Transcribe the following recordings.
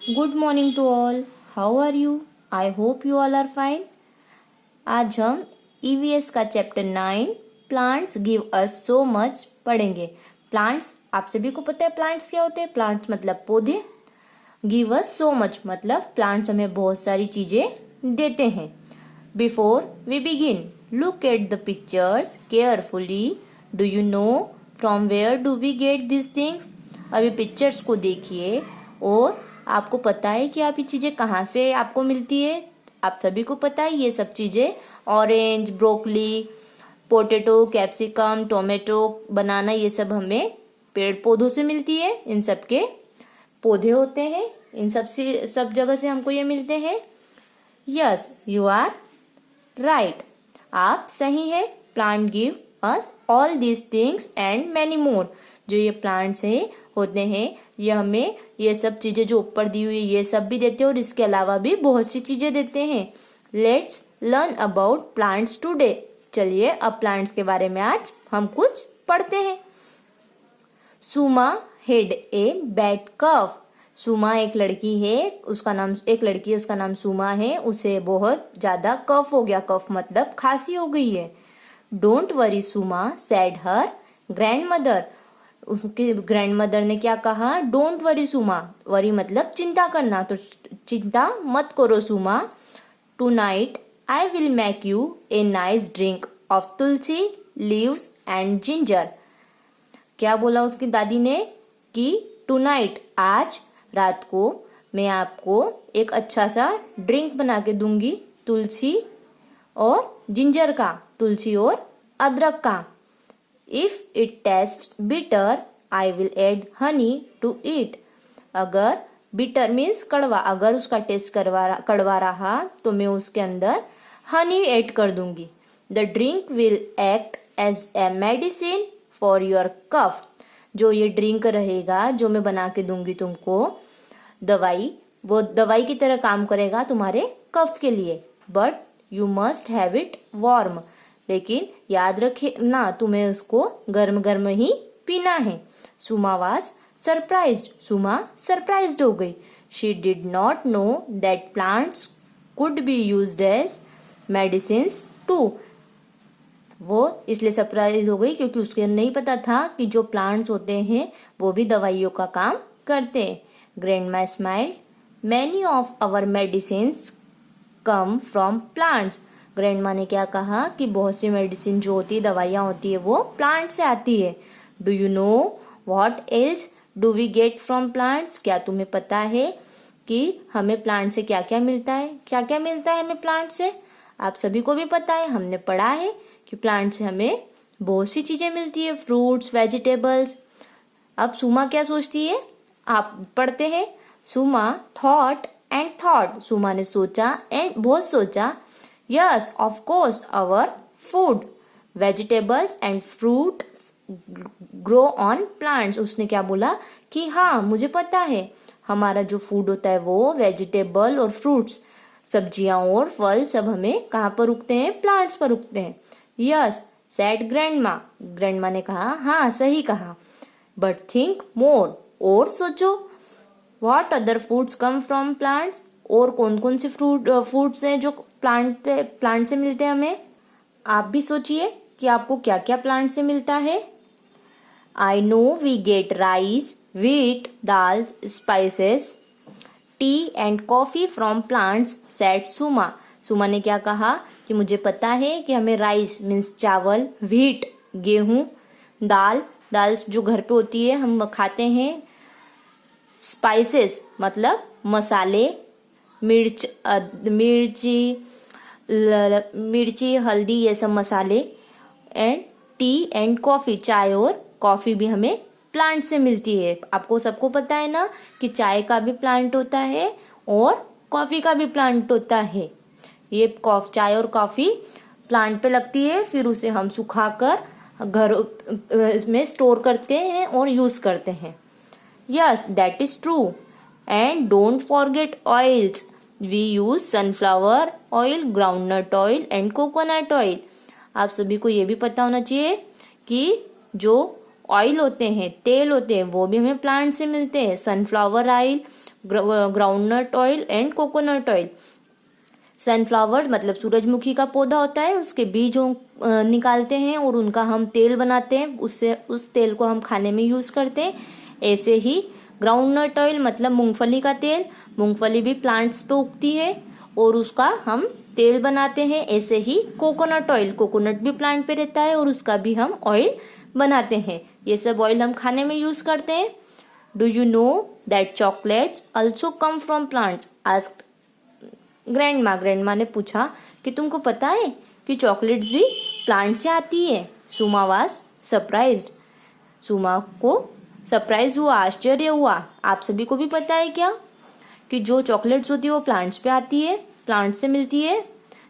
Good morning to all. How are you? I hope you all are fine. आज हम EVS का chapter 9 plants give us so much पढ़ेंगे। प्लांट्स, आप सभी को पता है प्लांट्स क्या होते हैं। प्लांट्स मतलब पौधे। गिव अस सो मच मतलब प्लांट्स हमें बहुत सारी चीजें देते हैं। Before we begin, look at the pictures carefully. Do you know from where do we get this things? अभी पिक्चर्स को देखिए और आपको पता है कि आप ये चीजें कहाँ से आपको मिलती है। आप सभी को पता है ये सब चीजें orange, broccoli, potato, capsicum, tomato, banana, ये सब हमें पेड़ पौधों से मिलती है। इन सब के पौधे होते हैं, इन सब जगह से हमको ये मिलते हैं। यस, यू आर राइट, आप सही है। Plant give us all these things and many more. जो ये प्लांट्स है होते हैं ये हमें ये सब चीजें जो ऊपर दी हुई ये सब भी देते हैं और इसके अलावा भी बहुत सी चीजें देते हैं। Let's learn about plants today. चलिए अब प्लांट्स के बारे में आज हम कुछ पढ़ते हैं। सुमा हैड ए बैड कफ। सुमा एक लड़की है, उसका नाम सुमा है। उसे बहुत ज्यादा कफ हो गया। कफ मतलब खांसी हो गई है। Don't worry Suma, said her grandmother. उसकी ग्रैंड मदर ने क्या कहा? डोंट वरी सुमा। वरी मतलब चिंता करना, तो चिंता मत करो सुमा। Tonight I will make you a nice drink of tulsi leaves and ginger. क्या बोला उसकी दादी ने कि टू नाइट, आज रात को मैं आपको एक अच्छा सा ड्रिंक बना के दूंगी तुलसी और जिंजर का, तुलसी और अदरक का। If it taste bitter I will add honey to it. अगर बिटर मीन्स कड़वा, अगर उसका टेस्ट कड़वा रहा तो मैं उसके अंदर हनी ऐड कर दूंगी। The drink will act as a medicine for your cough. जो ये ड्रिंक रहेगा जो मैं बना के दूंगी तुमको, दवाई, वो दवाई की तरह काम करेगा तुम्हारे कफ के लिए। But you must have it warm. लेकिन याद रखे ना, तुम्हें उसको गर्म गर्म ही पीना है। सुमा वाज सरप्राइज्ड। सुमा सरप्राइज्ड हो गई। She did not know that plants could be used as medicines too. वो इसलिए सरप्राइज हो गई क्योंकि उसको नहीं पता था कि जो प्लांट्स होते हैं वो भी दवाइयों का काम करते हैं। Grandma smiled, many of our medicines come from plants. Grandma ने क्या कहा कि बहुत सी मेडिसिन जो होती है, दवाइयाँ होती है, वो प्लांट से आती है। Do you know what else do we get from plants? क्या तुम्हें पता है कि हमें प्लांट से क्या क्या मिलता है? क्या क्या मिलता है हमें प्लांट से? आप सभी को भी पता है, हमने पढ़ा है कि प्लांट से हमें बहुत सी चीजें मिलती है, फ्रूट्स, वेजिटेबल्स। अब सुमा क्या सोचती है, आप पढ़ते हैं। सुमा थॉट एंड थॉट। सुमा ने सोचा एंड बहुत सोचा। Yes, of course our food, vegetables and fruits grow on plants. उसने क्या बोला कि हाँ मुझे पता है, हमारा जो फूड होता है वो वेजिटेबल और फ्रूट्स, सब्जियां और फल सब हमें कहाँ पर उगते हैं? प्लांट्स पर उगते हैं। Yes, said grandma. ग्रैंडमा ने कहा हाँ सही कहा। बट थिंक मोर, और सोचो। What other foods come from plants? और कौन कौन से फूड्स हैं जो प्लांट से मिलते हैं हमें? आप भी सोचिए कि आपको क्या क्या प्लांट से मिलता है। I know we get rice, wheat, dal, spices, tea and coffee from plants, said Suma. Suma ने क्या कहा कि मुझे पता है कि हमें राइस मीन्स चावल, व्हीट गेहूं, दाल जो घर पे होती है हम खाते हैं, स्पाइसेस मतलब मसाले, मिर्ची, हल्दी, ये सब मसाले, एंड टी एंड कॉफी, चाय और कॉफी भी हमें प्लांट से मिलती है। आपको सबको पता है ना कि चाय का भी प्लांट होता है और कॉफी का भी प्लांट होता है। ये चाय और कॉफी प्लांट पे लगती है, फिर उसे हम सुखाकर घर इसमें स्टोर करते हैं और यूज करते हैं। Yes, that is true. And don't forget oils. We use sunflower oil, groundnut oil and coconut oil. आप सभी को ये भी पता होना चाहिए कि जो ऑयल होते हैं, तेल होते हैं, वो भी हमें प्लांट से मिलते हैं। Sunflower oil, groundnut oil and coconut oil. Sunflower मतलब सूरजमुखी का पौधा होता है, उसके बीज निकालते हैं और उनका हम तेल बनाते हैं, उससे उस तेल को हम खाने में यूज करते हैं। ऐसे ही ग्राउंडनट ऑयल मतलब मूंगफली का तेल, मूंगफली भी प्लांट्स पे उगती है और उसका हम तेल बनाते हैं। ऐसे ही कोकोनट ऑयल, कोकोनट भी प्लांट पे रहता है और उसका भी हम ऑयल बनाते हैं। ये सब ऑयल हम खाने में यूज करते हैं। Do you know that chocolates also come from plants? Asked grandma ने पूछा कि तुमको पता है कि चॉकलेट्स भी प्लांट से आती है? सुमा वाज सरप्राइज्ड। सुमा को सरप्राइज हुआ, आश्चर्य हुआ। आप सभी को भी पता है क्या कि जो चॉकलेट्स होती है वो प्लांट्स पे आती है, प्लांट से मिलती है?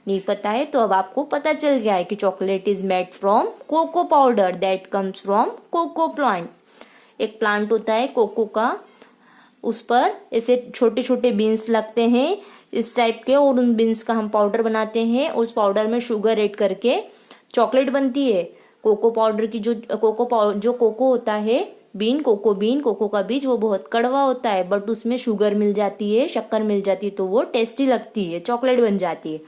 नहीं पता है तो अब आपको पता चल गया है कि chocolate is made from cocoa powder that comes from cocoa plant. एक प्लांट होता है कोको का, उस पर ऐसे छोटे छोटे बीन्स लगते हैं इस टाइप के, और उन बीन्स का हम पाउडर बनाते हैं। उस पाउडर में शुगर ऐड करके चॉकलेट बनती है। कोको पाउडर की जो कोको होता है, कोको का बीज, वो बहुत कड़वा होता है, बट उसमें शुगर मिल जाती है, शक्कर मिल जाती है, तो वो टेस्टी लगती है, चॉकलेट बन जाती है।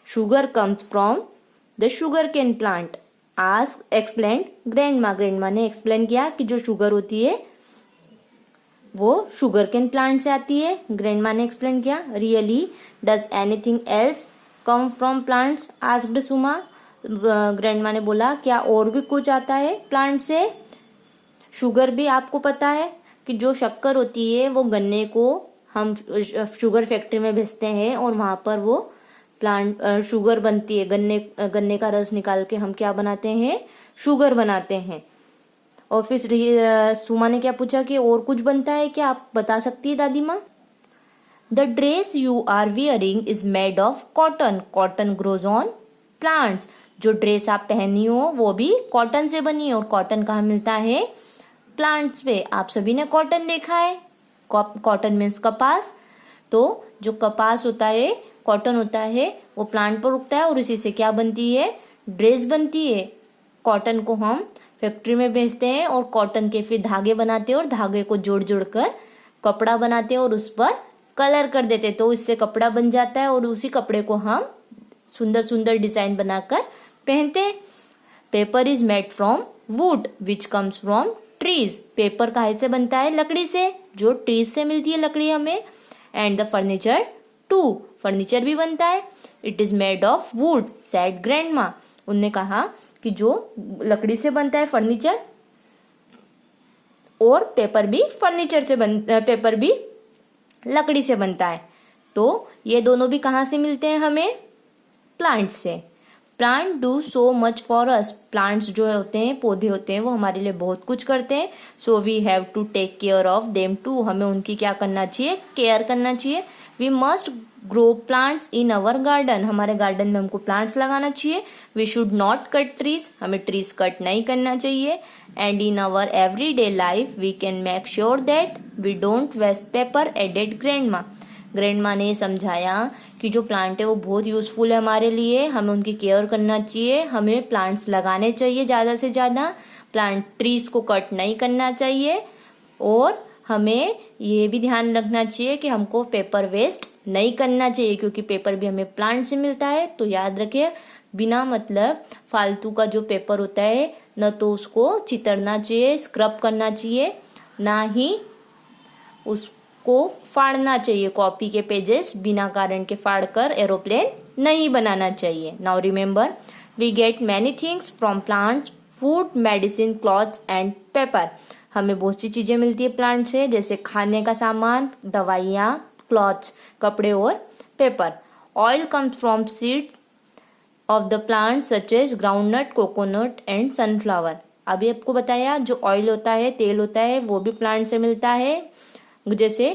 Sugar comes from the sugar cane plant. Ask explain grandma ने एक्सप्लेन किया कि जो शुगर होती है वो शुगर केन प्लांट से आती है। ग्रैंडमा ने एक्सप्लेन किया। Really does anything else come from plants? Asked Suma. Grandma ने बोला क्या और भी कुछ आता है प्लांट से? शुगर भी आपको पता है कि जो शक्कर होती है वो गन्ने को हम शुगर फैक्ट्री में भेजते हैं और वहां पर वो प्लांट शुगर बनती है। गन्ने का रस निकाल के हम क्या बनाते हैं? शुगर बनाते हैं। और फिर सुमा ने क्या पूछा कि और कुछ बनता है क्या, आप बता सकती है दादी माँ? The dress you are wearing is made of cotton, cotton grows on plants. जो ड्रेस आप पहनी हो वो भी कॉटन से बनी है, और कॉटन कहाँ मिलता है? प्लांट्स पे। आप सभी ने कॉटन देखा है, कॉटन मीन्स कपास। तो जो कपास होता है, कॉटन होता है, वो प्लांट पर उगता है और इसी से क्या बनती है? ड्रेस बनती है। कॉटन को हम फैक्ट्री में बेचते हैं और कॉटन के फिर धागे बनाते हैं और धागे को जोड़ जोड़ कर कपड़ा बनाते हैं और उस पर कलर कर देते हैं, तो इससे कपड़ा बन जाता है और उसी कपड़े को हम सुंदर सुंदर डिजाइन बनाकर पहनते हैं। Paper is made from would which comes from trees. Paper काहे से बनता है? लकड़ी से, जो ट्रीज से मिलती है लकड़ी हमें। And the furniture too, furniture भी बनता है। It is made of wood said grandma. उनने कहा कि जो लकड़ी से बनता है फर्नीचर, और पेपर भी पेपर भी लकड़ी से बनता है। तो ये दोनों भी कहाँ से मिलते हैं हमें? प्लांट से। Plant do so much for us. Plants जो होते हैं, पौधे होते हैं, वो हमारे लिए बहुत कुछ करते हैं। So we have to take care of them too. हमें उनकी क्या करना चाहिए? केयर करना चाहिए। We must grow plants in our garden. हमारे गार्डन में हमको प्लांट्स लगाना चाहिए। We should not cut trees. हमें ट्रीज कट नहीं करना चाहिए। And in our everyday life we can make sure that we don't waste paper, added grandma. Grandma ने समझाया कि जो प्लांट है वो बहुत यूजफुल है हमारे लिए, हमें उनकी केयर करना चाहिए, हमें प्लांट्स लगाने चाहिए ज़्यादा से ज़्यादा, ट्रीज को कट नहीं करना चाहिए, और हमें ये भी ध्यान रखना चाहिए कि हमको पेपर वेस्ट नहीं करना चाहिए, क्योंकि पेपर भी हमें प्लांट से मिलता है। तो याद रखिए, बिना मतलब फालतू का जो पेपर होता है न तो उसको चितरना चाहिए, स्क्रब करना चाहिए, ना ही उसको फाड़ना चाहिए। कॉपी के पेजेस बिना कारण के फाड़कर एरोप्लेन नहीं बनाना चाहिए। Now remember, we get many things from plants, food, medicine, clothes and paper. हमें बहुत सी चीजें मिलती है प्लांट से, जैसे खाने का सामान, दवाइयाँ, क्लॉथ्स, कपड़े और paper. Oil comes from seed of the plant such as groundnut, coconut and sunflower. अभी आपको बताया जो ऑयल होता है, तेल होता है, वो भी प्लांट से मिलता है, जैसे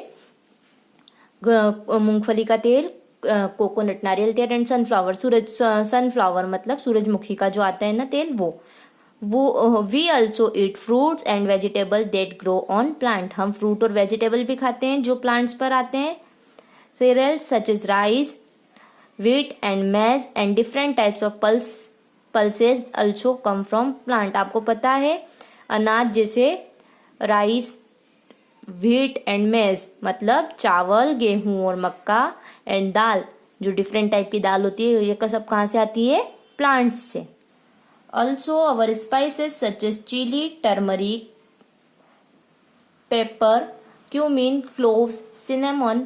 मूंगफली का तेल, कोकोनट नारियल तेल, एंड सनफ्लावर मतलब सूरजमुखी का जो आता है ना तेल, वो we also eat fruits and vegetable that grow on plant. हम फ्रूट और वेजिटेबल भी खाते हैं जो प्लांट्स पर आते हैं। cereals such as rice, wheat and maize and different types of pulses also come from plant। आपको पता है अनाज जैसे राइस, व्हीट एंड मेज मतलब चावल, गेहूं और मक्का, एंड दाल जो डिफरेंट टाइप की दाल होती है ये सब कहाँ से आती है? प्लांट्स से। Also our spices such as chilli, turmeric, pepper, cumin, cloves, cinnamon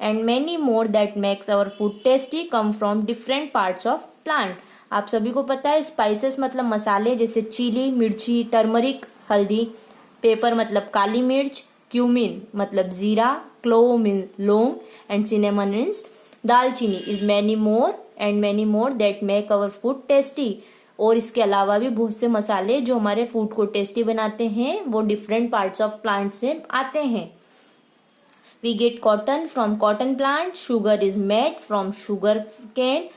and many more that makes our food tasty come from different parts of plant. आप सभी को पता है स्पाइसेस मतलब मसाले जैसे चिली मिर्ची, टर्मरिक हल्दी, पेपर मतलब काली मिर्च, क्यूमिन मतलब जीरा, क्लोव मीन लौंग एंड सिनेमन मीन्स दालचीनी is many more that make our food tasty. और इसके अलावा भी बहुत से मसाले जो हमारे फूड को टेस्टी बनाते हैं वो डिफरेंट पार्ट्स ऑफ प्लांट से आते हैं। We get cotton from cotton plant, sugar is made from sugar cane,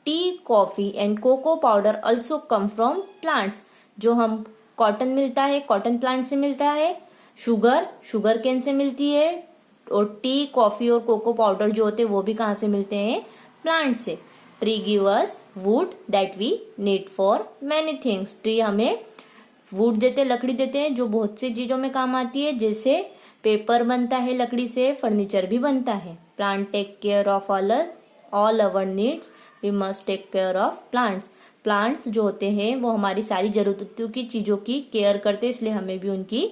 tea, coffee and cocoa powder also come from plants. जो हम कॉटन मिलता है कॉटन प्लांट से मिलता है, शुगर केन से मिलती है, और टी, कॉफी और कोको पाउडर जो होते हैं वो भी कहाँ से मिलते हैं? प्लांट से। Tree give us wood that we need for many things. Tree हमें वुड देते हैं, लकड़ी देते हैं जो बहुत सी चीजों में काम आती है, जैसे पेपर बनता है लकड़ी से, फर्नीचर भी बनता है। Plant take care of all our needs, we must take care of plants. Plants जो होते हैं वो हमारी सारी जरूरतों की चीजों की केयर करते हैं, इसलिए हमें भी उनकी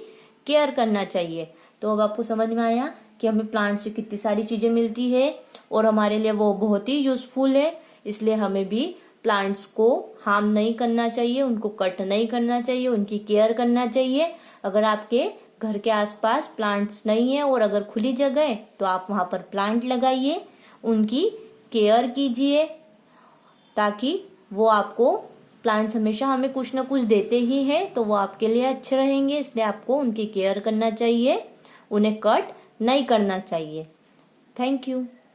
केयर करना चाहिए। तो अब आपको समझ में आया कि हमें प्लांट से कितनी सारी चीजें मिलती है और हमारे लिए वो बहुत ही यूजफुल है, इसलिए हमें भी प्लांट्स को हार्म नहीं करना चाहिए, उनको कट नहीं करना चाहिए, उनकी केयर करना चाहिए। अगर आपके घर के आसपास प्लांट्स नहीं है और अगर खुली जगह है तो आप वहां पर प्लांट लगाइए, उनकी केयर कीजिए, ताकि वो आपको प्लांट्स हमेशा हमें कुछ ना कुछ देते ही हैं तो वो आपके लिए अच्छे रहेंगे, इसलिए आपको उनकी केयर करना चाहिए, उन्हें कट नहीं करना चाहिए। Thank you.